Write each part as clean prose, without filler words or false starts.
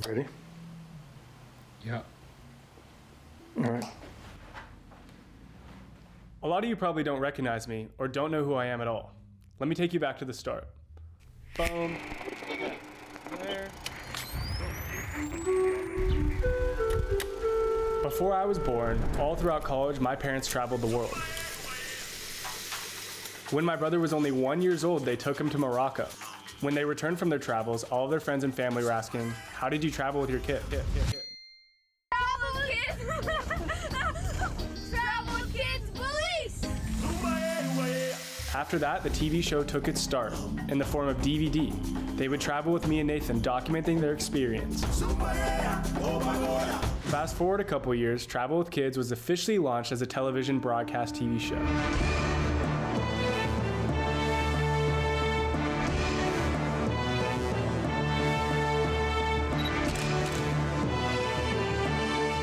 Ready? Yeah. All right. A lot of you probably don't recognize me or don't know who I am at all. Let me take you back to the start. Boom. There. Before I was born, all throughout college, my parents traveled the world. When my brother was only 1 year old, they took him to Morocco. When they returned from their travels, all of their friends and family were asking, "How did you travel with your kid?" Travel kids! Travel kids, Belize! After that, the TV show took its start in the form of DVD. They would travel with me and Nathan, documenting their experience. Fast forward a couple years, Travel with Kids was officially launched as a television broadcast TV show.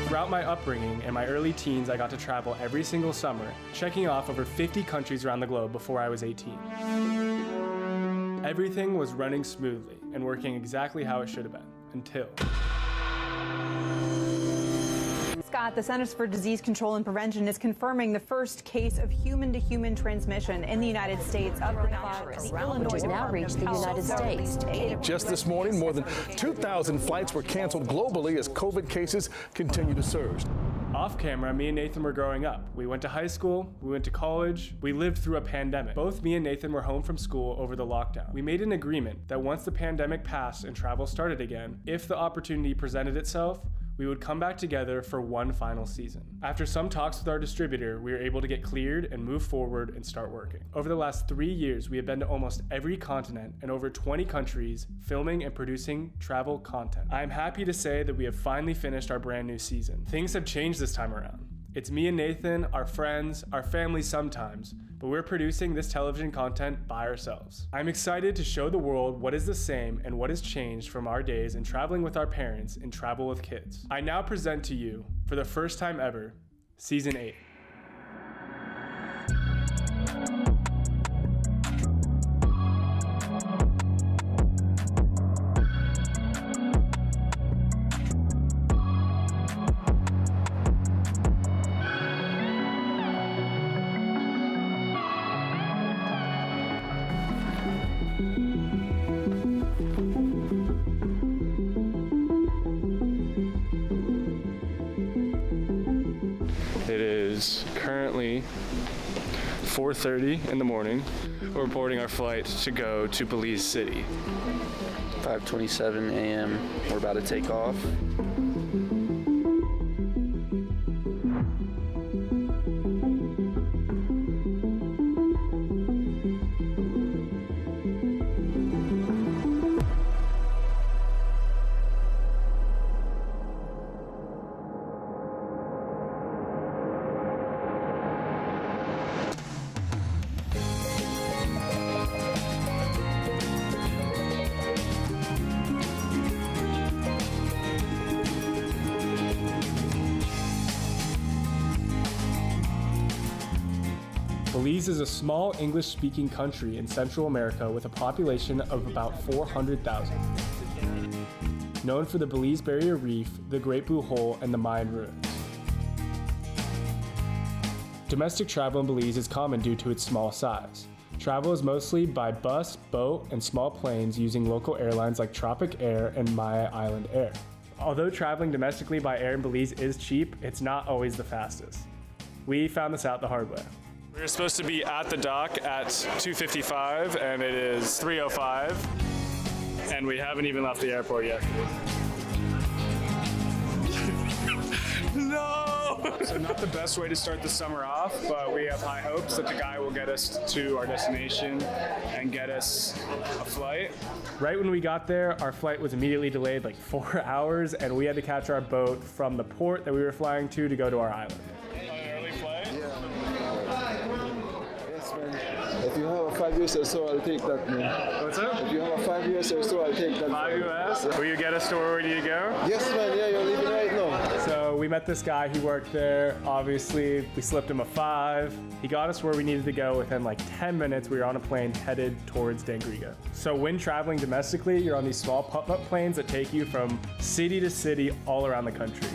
Throughout my upbringing and my early teens, I got to travel every single summer, checking off over 50 countries around the globe before I was 18. Everything was running smoothly and working exactly how it should have been, until... Scott, the Centers for Disease Control and Prevention is confirming the first case of human-to-human transmission in the United States of the virus, which has now reached the United States. Just this morning, more than 2,000 flights were canceled globally as COVID cases continue to surge. Off camera, me and Nathan were growing up. We went to high school, we went to college, we lived through a pandemic. Both me and Nathan were home from school over the lockdown. We made an agreement that once the pandemic passed and travel started again, if the opportunity presented itself, we would come back together for one final season. After some talks with our distributor, we were able to get cleared and move forward and start working. Over the last 3 years, we have been to almost every continent and over 20 countries, filming and producing travel content. I am happy to say that we have finally finished our brand new season. Things have changed this time around. It's me and Nathan, our friends, our families sometimes, but we're producing this television content by ourselves. I'm excited to show the world what is the same and what has changed from our days in traveling with our parents in Travel with Kids. I now present to you, for the first time ever, Season 8. It is currently 4:30 in the morning. We're boarding our flight to go to Belize City. 5:27 a.m. We're about to take off. Belize is a small English-speaking country in Central America with a population of about 400,000. Known for the Belize Barrier Reef, the Great Blue Hole, and the Mayan ruins. Domestic travel in Belize is common due to its small size. Travel is mostly by bus, boat, and small planes using local airlines like Tropic Air and Maya Island Air. Although traveling domestically by air in Belize is cheap, it's not always the fastest. We found this out the hard way. We were supposed to be at the dock at 2:55 and it is 3:05 and we haven't even left the airport yet. No! So not the best way to start the summer off, but we have high hopes that the guy will get us to our destination and get us a flight. Right when we got there, our flight was immediately delayed like 4 hours and we had to catch our boat from the port that we were flying to go to our island. If you have a 5 years or so, I'll take that, man. What's up? If you have a 5 years or so, I'll take that. 5 US? Will you get us to where we need to go? Yes, man. Yeah, you're leaving right now. So we met this guy, he worked there. Obviously, we slipped him a 5. He got us where we needed to go within like 10 minutes. We were on a plane headed towards Dangriga. So when traveling domestically, you're on these small putt-putt planes that take you from city to city all around the country.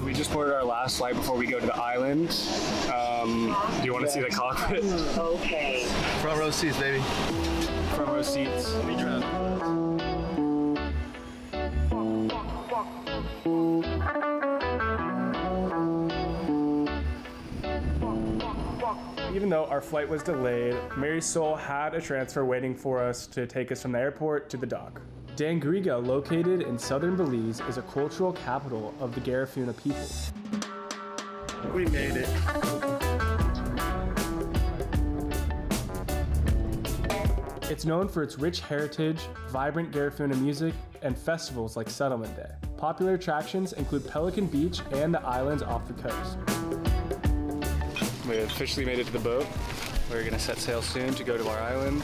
We just boarded our last flight before we go to the island. Do you want to see the cockpit? Okay. Front row seats, baby. Front row seats. Even though our flight was delayed, Marisol had a transfer waiting for us to take us from the airport to the dock. Dangriga, located in southern Belize, is a cultural capital of the Garifuna people. We made it. It's known for its rich heritage, vibrant Garifuna music, and festivals like Settlement Day. Popular attractions include Pelican Beach and the islands off the coast. We officially made it to the boat. We're gonna set sail soon to go to our island.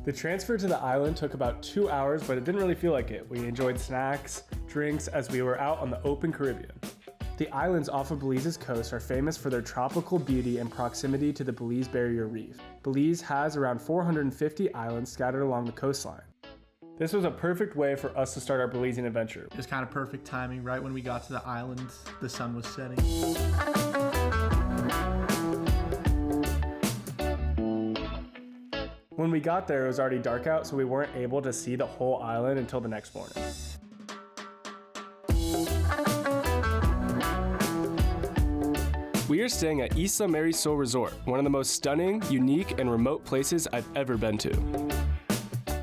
The transfer to the island took about 2 hours, but it didn't really feel like it. We enjoyed snacks, drinks as we were out on the open Caribbean. The islands off of Belize's coast are famous for their tropical beauty and proximity to the Belize Barrier Reef. Belize has around 450 islands scattered along the coastline. This was a perfect way for us to start our Belizean adventure. It was kind of perfect timing. Right when we got to the island, the sun was setting. When we got there, it was already dark out, so we weren't able to see the whole island until the next morning. We are staying at Isla Marisol Resort, one of the most stunning, unique, and remote places I've ever been to.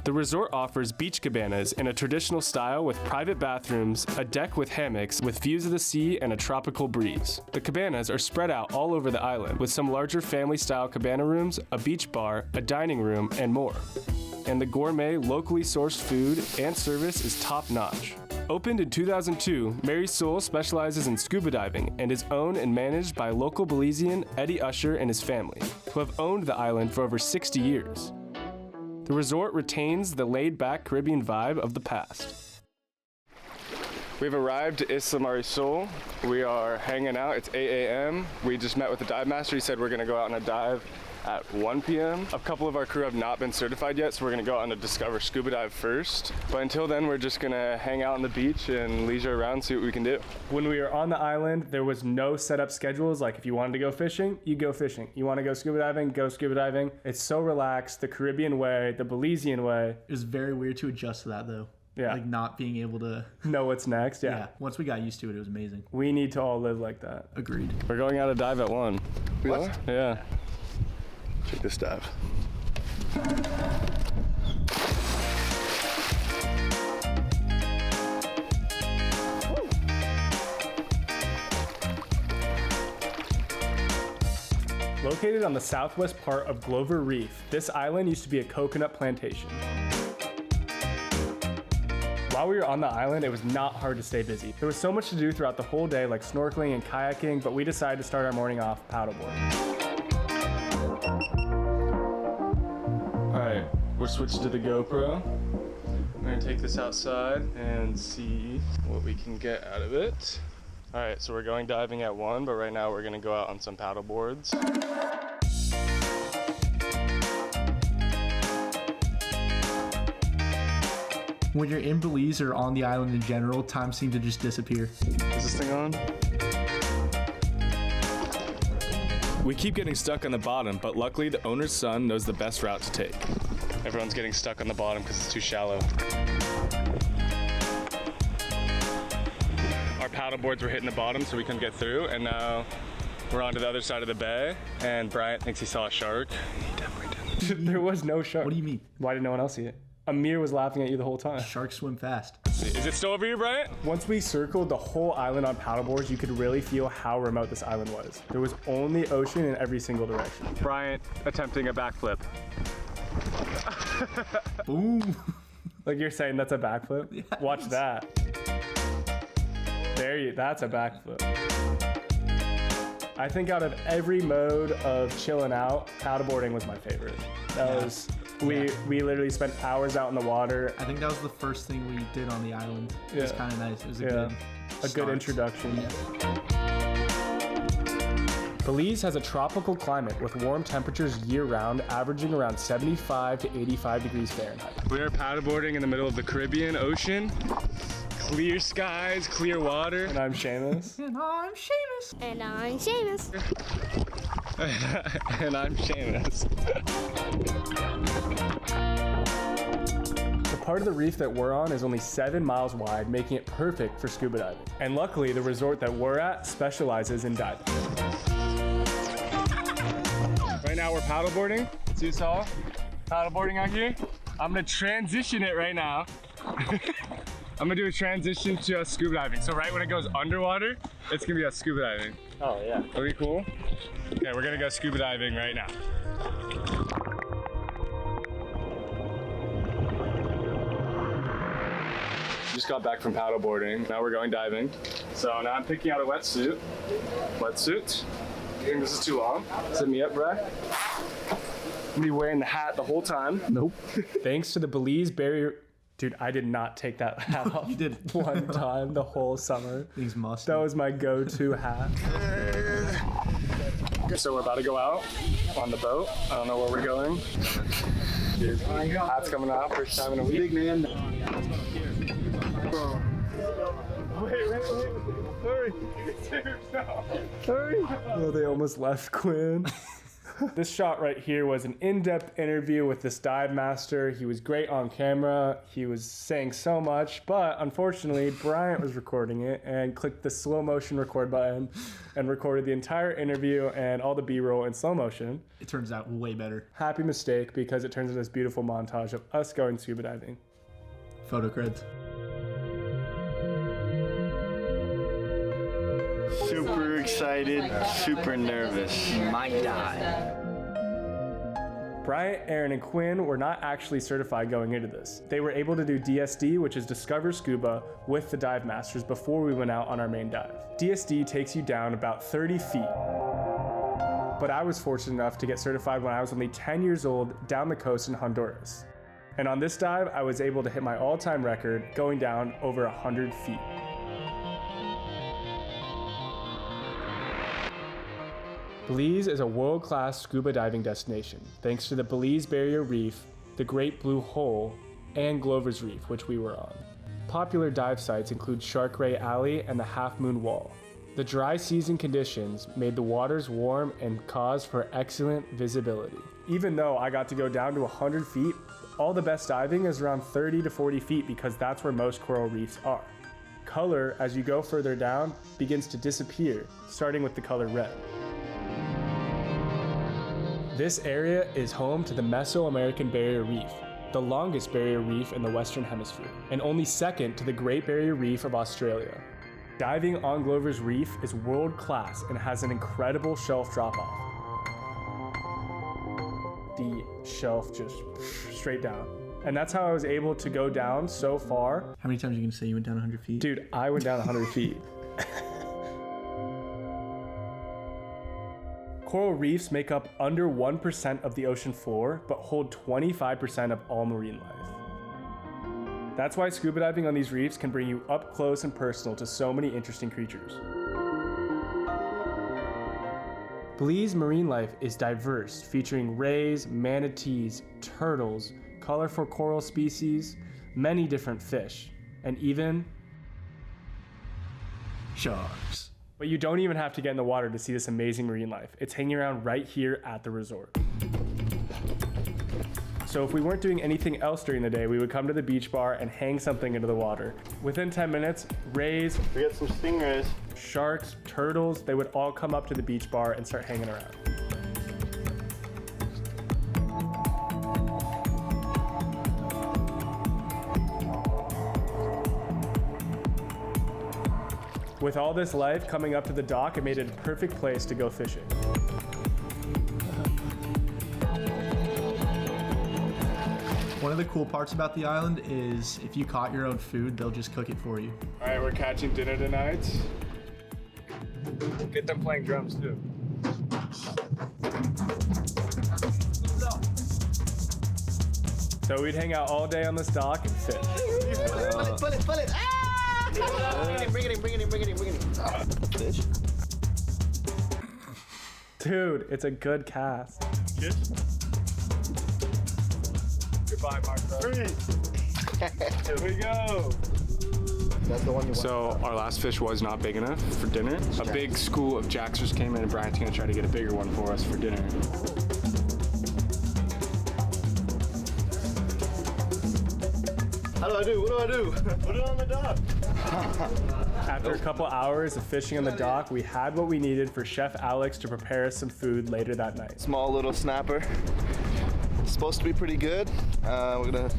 The resort offers beach cabanas in a traditional style with private bathrooms, a deck with hammocks with views of the sea, and a tropical breeze. The cabanas are spread out all over the island with some larger family-style cabana rooms, a beach bar, a dining room, and more. And the gourmet, locally sourced food and service is top-notch. Opened in 2002, Marisol specializes in scuba diving and is owned and managed by local Belizean Eddie Usher and his family, who have owned the island for over 60 years. The resort retains the laid-back Caribbean vibe of the past. We've arrived at Isla Marisol. We are hanging out. It's 8 a.m. We just met with the dive master. He said we're gonna go out on a dive at 1 p.m. A couple of our crew have not been certified yet, so we're gonna go out on a Discover scuba dive first. But until then, we're just gonna hang out on the beach and leisure around, see what we can do. When we were on the island, there was no set up schedules. Like if you wanted to go fishing, you go fishing. You wanna go scuba diving, go scuba diving. It's so relaxed, the Caribbean way, the Belizean way. It was very weird to adjust to that though. Yeah. Like not being able to know what's next. Yeah. Once we got used to it, it was amazing. We need to all live like that. Agreed. We're going out to dive at 1. We are? Yeah. Check this dive. Located on the southwest part of Glover Reef, this island used to be a coconut plantation. While we were on the island, it was not hard to stay busy. There was so much to do throughout the whole day, like snorkeling and kayaking, but we decided to start our morning off paddleboarding. Alright, we're switching to the GoPro. I'm gonna take this outside and see what we can get out of it. Alright, so we're going diving at 1, but right now we're gonna go out on some paddle boards. When you're in Belize or on the island in general, time seems to just disappear. Is this thing on? We keep getting stuck on the bottom, but luckily the owner's son knows the best route to take. Everyone's getting stuck on the bottom because it's too shallow. Our paddle boards were hitting the bottom so we couldn't get through, and now we're on to the other side of the bay, and Bryant thinks he saw a shark. He definitely didn't. There was no shark. What do you mean? Why did no one else see it? Amir was laughing at you the whole time. Sharks swim fast. Is it still over here, Bryant? Once we circled the whole island on paddleboards, you could really feel how remote this island was. There was only ocean in every single direction. Bryant attempting a backflip. Boom. Like you're saying that's a backflip? Yes. Watch that. That's a backflip. I think out of every mode of chilling out, paddleboarding was my favorite. We literally spent hours out in the water. I think that was the first thing we did on the island. It was kind of nice. It was a good introduction. Belize has a tropical climate with warm temperatures year-round, averaging around 75 to 85 degrees Fahrenheit. We are paddleboarding in the middle of the Caribbean Ocean. Clear skies, clear water. And I'm Seamus. And I'm Seamus. And I'm Seamus. And I'm Seamus. The part of the reef that we're on is only 7 miles wide, making it perfect for scuba diving. And luckily, the resort that we're at specializes in diving. Right now we're paddleboarding. See us all paddleboarding out here. I'm gonna transition it right now. I'm gonna do a transition to us scuba diving. So right when it goes underwater, it's gonna be us scuba diving. Oh yeah. That'll be cool. Okay, we're gonna go scuba diving right now. Just got back from paddleboarding. Now we're going diving. So now I'm picking out a wetsuit. Wetsuit. You think this is too long? Set me up, Brad. I'm gonna be wearing the hat the whole time. Nope. Thanks to the Belize barrier. Dude, I did not take that hat off. You did. One time the whole summer. Things must. That was my go-to hat. So we're about to go out on the boat. I don't know where we're going. Dude, hat's coming out first time in a week. Big man. Wait. Hurry. Hurry. Oh, they almost left Quinn. This shot right here was an in-depth interview with this dive master. He was great on camera. He was saying so much, but unfortunately, Bryant was recording it and clicked the slow motion record button and recorded the entire interview and all the B-roll in slow motion. It turns out way better. Happy mistake, because it turns into this beautiful montage of us going scuba diving. Photo creds. Super excited, super nervous. My God. Bryant, Aaron, and Quinn were not actually certified going into this. They were able to do DSD, which is Discover Scuba, with the dive masters before we went out on our main dive. DSD takes you down about 30 feet. But I was fortunate enough to get certified when I was only 10 years old down the coast in Honduras. And on this dive, I was able to hit my all-time record, going down over 100 feet. Belize is a world-class scuba diving destination, thanks to the Belize Barrier Reef, the Great Blue Hole, and Glover's Reef, which we were on. Popular dive sites include Shark Ray Alley and the Half Moon Wall. The dry season conditions made the waters warm and caused for excellent visibility. Even though I got to go down to 100 feet, all the best diving is around 30 to 40 feet because that's where most coral reefs are. Color, as you go further down, begins to disappear, starting with the color red. This area is home to the Mesoamerican Barrier Reef, the longest barrier reef in the Western Hemisphere, and only second to the Great Barrier Reef of Australia. Diving on Glover's Reef is world-class and has an incredible shelf drop-off. The shelf just straight down. And that's how I was able to go down so far. How many times are you gonna say you went down 100 feet? Dude, I went down 100 feet. Coral reefs make up under 1% of the ocean floor, but hold 25% of all marine life. That's why scuba diving on these reefs can bring you up close and personal to so many interesting creatures. Belize marine life is diverse, featuring rays, manatees, turtles, colorful coral species, many different fish, and even sharks. But you don't even have to get in the water to see this amazing marine life. It's hanging around right here at the resort. So if we weren't doing anything else during the day, we would come to the beach bar and hang something into the water. Within 10 minutes, rays, We got some stingrays. sharks, turtles, they would all come up to the beach bar and start hanging around. With all this life coming up to the dock, it made it a perfect place to go fishing. One of the cool parts about the island is if you caught your own food, they'll just cook it for you. All right, we're catching dinner tonight. Get them playing drums too. So we'd hang out all day on this dock and fish. Pull it. Ah! Bring it in. Fish? Dude, it's a good cast. Yes. Goodbye, Martha. Here we go. That's the one you want. So our last fish was not big enough for dinner. A big school of jacksers came in and Brian's gonna try to get a bigger one for us for dinner. How do I do? What do I do? Put it on the dock. After a couple hours of fishing on the dock, we had what we needed for Chef Alex to prepare us some food later that night. Small little snapper. It's supposed to be pretty good. We're gonna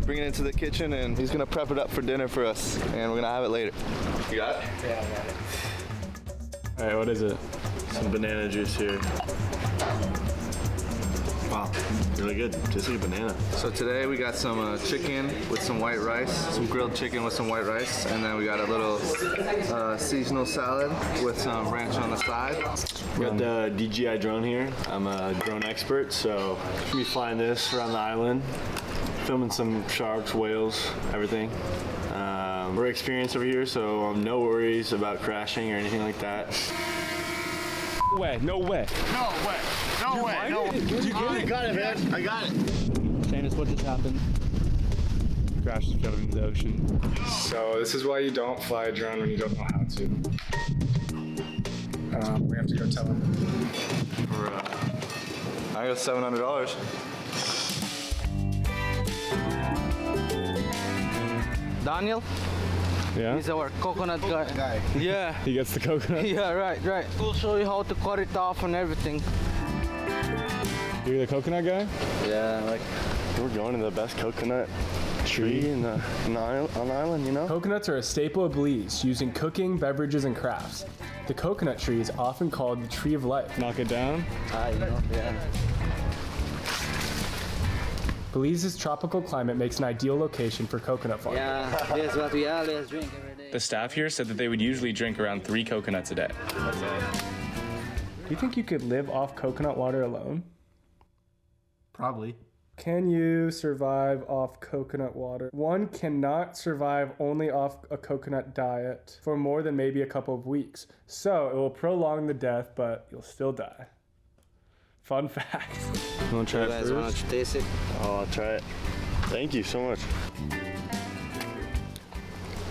bring it into the kitchen and he's gonna prep it up for dinner for us and we're gonna have it later. You got it? Yeah, I got it. All right, what is it? Some banana juice here. Wow, really good. Tastes like a banana. So today we got some chicken with some white rice, some grilled chicken with some white rice, and then we got a little seasonal salad with some ranch on the side. We got the DJI drone here. I'm a drone expert, so I'm gonna be flying this around the island, filming some sharks, whales, everything. We're experienced over here, so no worries about crashing or anything like that. No way. No way. You got it, man. I got it. Seamus, what just happened? Crash is going into the ocean. So this is why you don't fly a drone when you don't know how to. We have to go tell him. I got $700. Daniel? Yeah? He's our coconut guy. Yeah. He gets the coconut? Yeah, right. We'll show you how to cut it off and everything. You're the coconut guy? Yeah, like we're going to the best coconut tree on the island, you know? Coconuts are a staple of Belize, used in cooking, beverages, and crafts. The coconut tree is often called the tree of life. Knock it down? Yeah. Belize's tropical climate makes an ideal location for coconut farming. Yeah, that's what we always drink every day. The staff here said that they would usually drink around 3 coconuts a day. Do you think you could live off coconut water alone? Probably. Can you survive off coconut water? One cannot survive only off a coconut diet for more than maybe a couple of weeks. So it will prolong the death, but you'll still die. Fun fact. You want to try it first? Want to taste it? Oh, I'll try it. Thank you so much.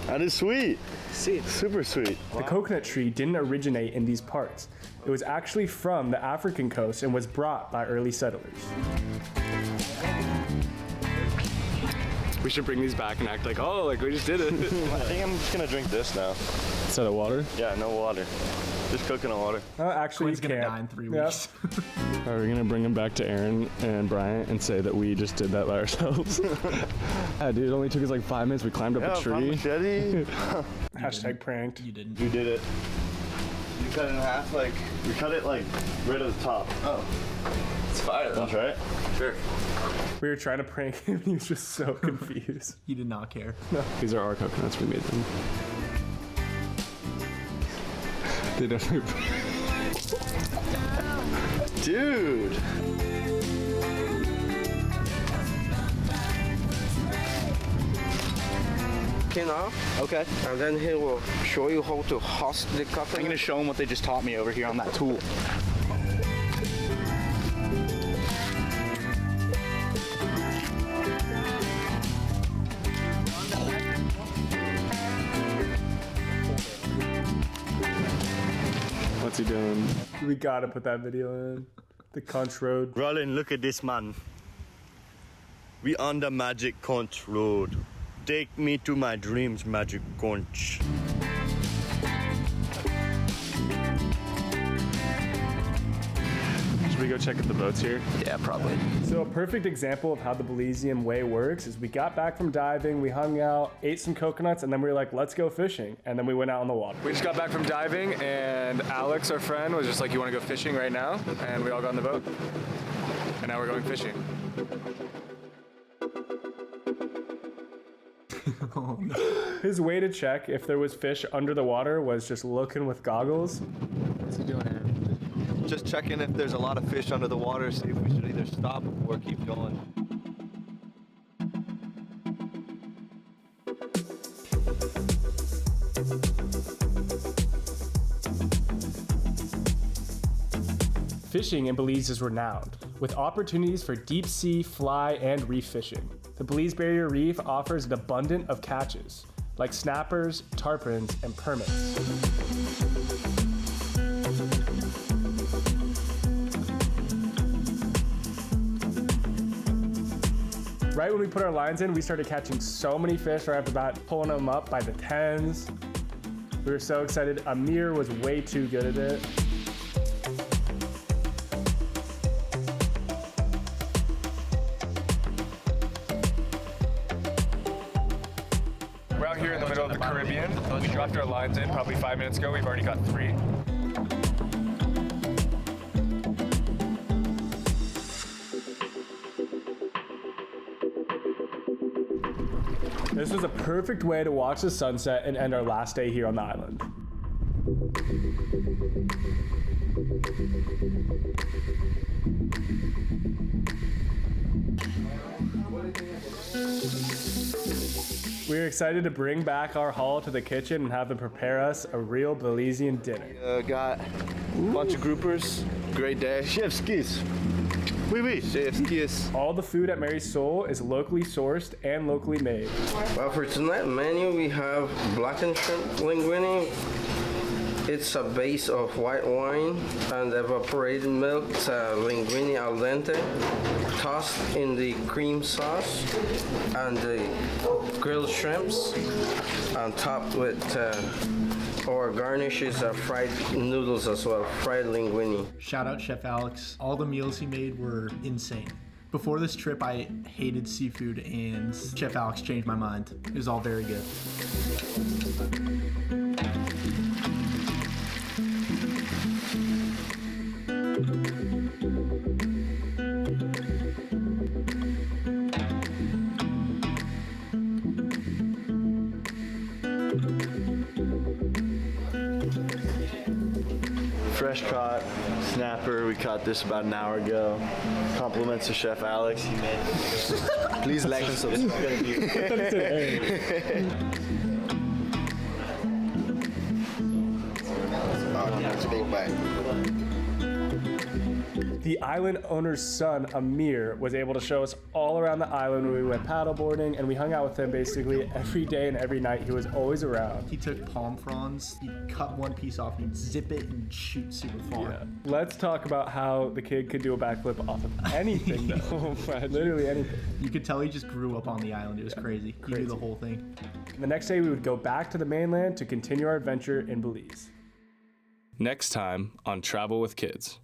That is sweet. Super sweet. The coconut tree didn't originate in these parts. It was actually from the African coast and was brought by early settlers. We should bring these back and act like, oh, like we just did it. I think I'm just gonna drink this now. Instead of water? Yeah, no water. Just coconut water. Actually, Quinn's gonna die in 3 weeks. Yep. Are we gonna bring them back to Aaron and Brian and say that we just did that by ourselves? Yeah, dude, it only took us like 5 minutes. We climbed up a tree. Machete. Hashtag pranked. You didn't. You did it. You cut it in half, like. We cut it like right at the top. Oh. It's fire though. Want to try it? Sure. We were trying to prank him and he was just so confused. He did not care. No. These are our coconuts. We made them. They definitely. Dude. Okay, now. Okay. And then he will show you how to husk the coconut. I'm gonna show him what they just taught me over here on that tool. What's he doing? We gotta put that video in. The Conch Road. Rollin, look at this man. We on the magic conch road. Take me to my dreams, magic conch. Should we go check out the boats here? Yeah, probably. So a perfect example of how the Belizean way works is we got back from diving, we hung out, ate some coconuts, and then we were like, let's go fishing. And then we went out on the water. We just got back from diving and Alex, our friend, was just like, you wanna go fishing right now? And we all got on the boat. And now we're going fishing. Oh, no. His way to check if there was fish under the water was just looking with goggles. just checking if there's a lot of fish under the water, see if we should either stop or keep going. Fishing in Belize is renowned, with opportunities for deep sea, fly, and reef fishing. The Belize Barrier Reef offers an abundance of catches, like snappers, tarpons, and permits. Right when we put our lines in, we started catching so many fish right off the bat, pulling them up by the tens. We were so excited. Amir was way too good at it. We're out here in the middle of the Caribbean. We dropped our lines in probably 5 minutes ago. We've already got 3. This was a perfect way to watch the sunset and end our last day here on the island. We're excited to bring back our haul to the kitchen and have them prepare us a real Belizean dinner. Got a bunch of groupers. Great day. Chef skis. Oui, oui. Chef skis. All the food at Marisol is locally sourced and locally made. Well, for tonight's menu, we have blackened shrimp linguine. It's a base of white wine and evaporated milk, linguine al dente, tossed in the cream sauce, and the grilled shrimps, and topped with or garnishes of fried noodles as well, fried linguine. Shout out Chef Alex. All the meals he made were insane. Before this trip, I hated seafood, and Chef Alex changed my mind. It was all very good. Fresh caught snapper. We caught this about an hour ago. Compliments to Chef Alex. He made it. Please like and subscribe. Let's go back. The island owner's son, Amir, was able to show us all around the island when we went paddleboarding, and we hung out with him basically every day and every night. He was always around. He took palm fronds, he'd cut one piece off, he'd zip it and shoot super far. Yeah. Let's talk about how the kid could do a backflip off of anything, though. Literally anything. You could tell he just grew up on the island. It was crazy. He knew the whole thing. The next day, we would go back to the mainland to continue our adventure in Belize. Next time on Travel with Kids.